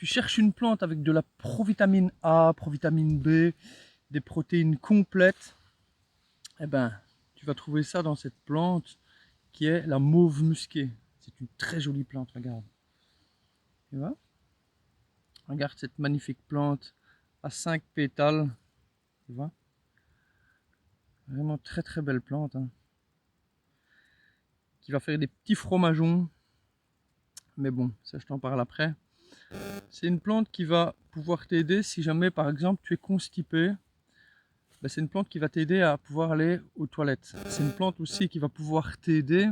tu cherches une plante avec de la provitamine A, provitamine B, des protéines complètes, eh ben, tu vas trouver ça dans cette plante qui est la mauve musquée. C'est une très jolie plante, regarde. Tu vois? Regarde cette magnifique plante à 5 pétales. Tu vois? Vraiment très très belle plante. Hein. Qui va faire des petits fromageons. Mais bon, ça je t'en parle après. C'est une plante qui va pouvoir t'aider si jamais par exemple tu es constipé. Ben, c'est une plante qui va t'aider à pouvoir aller aux toilettes. C'est une plante aussi qui va pouvoir t'aider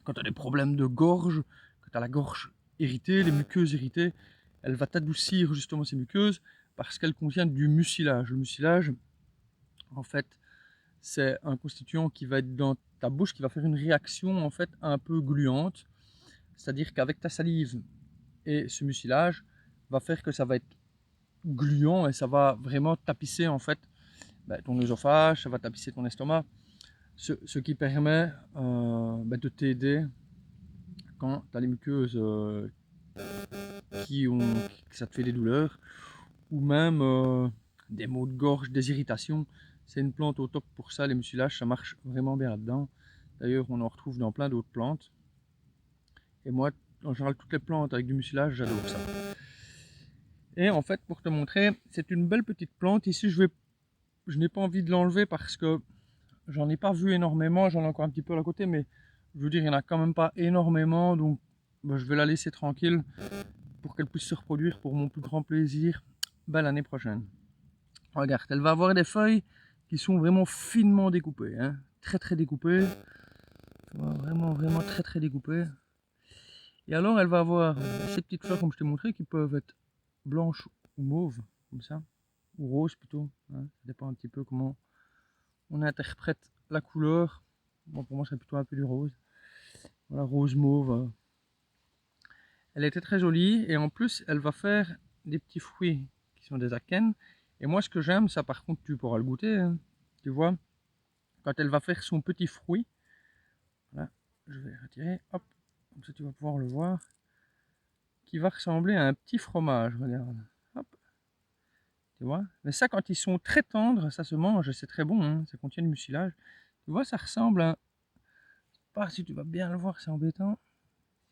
quand tu as des problèmes de gorge, quand tu as la gorge irritée, les muqueuses irritées. Elle va t'adoucir justement ces muqueuses parce qu'elle contient du mucilage. Le mucilage, en fait, c'est un constituant qui va être dans ta bouche, qui va faire une réaction en fait un peu gluante. C'est-à-dire qu'avec ta salive et ce mucilage va faire que ça va être gluant et ça va vraiment tapisser en fait ton œsophage, ça va tapisser ton estomac, ce qui permet de t'aider quand tu as les muqueuses que ça te fait des douleurs ou même des maux de gorge, des irritations. C'est une plante au top pour ça, les mucilages, ça marche vraiment bien là-dedans. D'ailleurs, on en retrouve dans plein d'autres plantes. Et moi, en général, toutes les plantes avec du mucilage, j'adore ça. Et en fait, pour te montrer, c'est une belle petite plante. Ici, je n'ai pas envie de l'enlever parce que j'en ai pas vu énormément. J'en ai encore un petit peu à côté, mais je veux dire, il n'y en a quand même pas énormément. Donc, je vais la laisser tranquille pour qu'elle puisse se reproduire pour mon plus grand plaisir l'année prochaine. Regarde, elle va avoir des feuilles qui sont vraiment finement découpées, hein. Très très découpées. Vraiment vraiment très très découpées. Et alors elle va avoir ces petites fleurs comme je t'ai montré qui peuvent être blanches ou mauves, comme ça, ou roses plutôt, hein. Ça dépend un petit peu comment on interprète la couleur. Bon, pour moi c'est plutôt un peu du rose. Voilà, rose mauve. Elle était très jolie et en plus elle va faire des petits fruits qui sont des akènes. Et moi ce que j'aime, ça par contre tu pourras le goûter, hein. Tu vois, quand elle va faire son petit fruit, là, je vais retirer, hop, comme ça tu vas pouvoir le voir, qui va ressembler à un petit fromage, regarde, hop, tu vois. Mais ça quand ils sont très tendres, ça se mange, c'est très bon, hein, ça contient du mucilage. Tu vois, ça ressemble à, pas si tu vas bien le voir, c'est embêtant,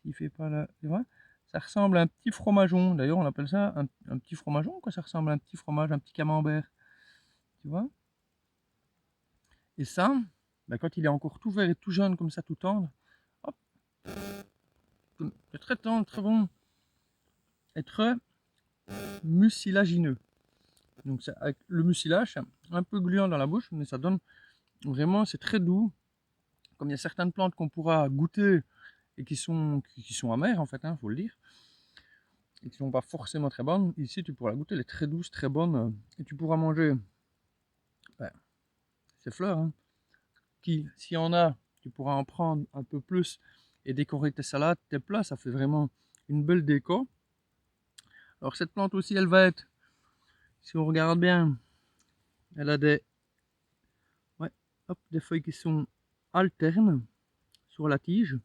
s'il fait pas là, tu vois, ça ressemble à un petit fromageon, d'ailleurs on appelle ça un petit fromageon, quoi, ça ressemble à un petit fromage, un petit camembert, tu vois. Et ça, quand il est encore tout vert et tout jeune comme ça, tout tendre, hop, c'est très tendre, très bon, et très mucilagineux. Donc avec le mucilage, c'est un peu gluant dans la bouche, mais ça donne vraiment, c'est très doux. Comme il y a certaines plantes qu'on pourra goûter et qui sont amères en fait, hein, faut le dire, et qui sont pas forcément très bonnes. Ici, tu pourras la goûter, elle est très douce, très bonne, et tu pourras manger ben, ces fleurs. Hein, qui, s'il y en a, tu pourras en prendre un peu plus et décorer tes salades, tes plats. Ça fait vraiment une belle déco. Alors cette plante aussi, elle va être, si on regarde bien, elle a ouais, des feuilles qui sont alternes sur la tige,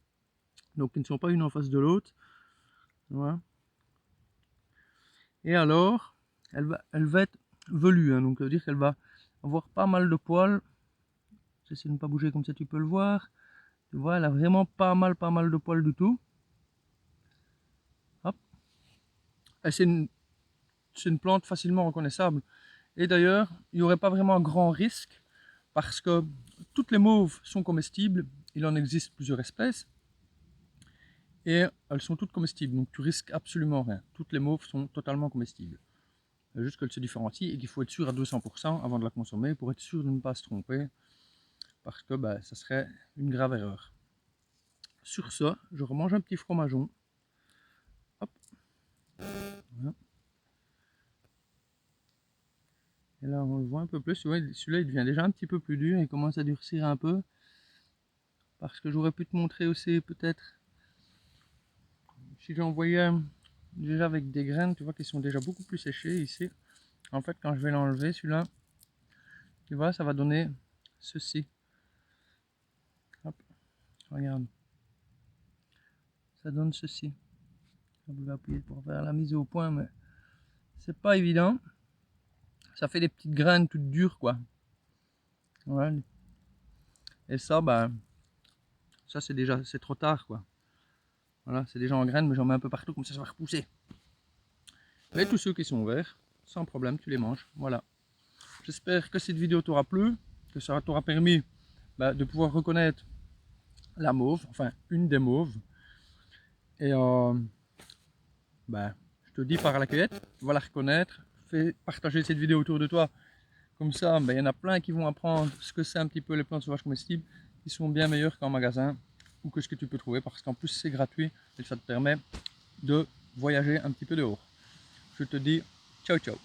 donc qui ne sont pas une en face de l'autre. Voilà. Et alors, elle va être velue, hein, donc ça veut dire qu'elle va avoir pas mal de poils. J'essaie de ne pas bouger comme ça, tu peux le voir. Tu vois, elle a vraiment pas mal de poils du tout. Hop. Et c'est une plante facilement reconnaissable. Et d'ailleurs, il n'y aurait pas vraiment un grand risque parce que toutes les mauves sont comestibles. Il en existe plusieurs espèces et elles sont toutes comestibles. Donc tu risques absolument rien. Toutes les mauves sont totalement comestibles. Juste qu'elles se différencient et qu'il faut être sûr à 200% avant de la consommer pour être sûr de ne pas se tromper parce que ça serait une grave erreur. Sur ça, je remange un petit fromageon. Hop. Voilà. Et là, on le voit un peu plus. Ouais, celui-là, il devient déjà un petit peu plus dur. Il commence à durcir un peu. Parce que j'aurais pu te montrer aussi, peut-être, si j'en voyais déjà avec des graines, tu vois, qui sont déjà beaucoup plus séchées ici. En fait, quand je vais l'enlever, celui-là, tu vois, ça va donner ceci. Hop, regarde. Ça donne ceci. Vous pouvez appuyer pour faire la mise au point, mais c'est pas évident. Ça fait des petites graines toutes dures, quoi. Voilà. Et ça, bah, ça c'est trop tard, quoi. Voilà, c'est déjà en graines, mais j'en mets un peu partout, comme ça va repousser. Mais tous ceux qui sont verts, sans problème, tu les manges. Voilà. J'espère que cette vidéo t'aura plu, que ça t'aura permis de pouvoir reconnaître la mauve, enfin une des mauves. Et je te dis par la cueillette, va la reconnaître, fais partager cette vidéo autour de toi. Comme ça, il y en a plein qui vont apprendre ce que c'est un petit peu les plantes sauvages comestibles, qui sont bien meilleurs qu'en magasin ou que ce que tu peux trouver, parce qu'en plus c'est gratuit et ça te permet de voyager un petit peu dehors. Je te dis ciao ciao.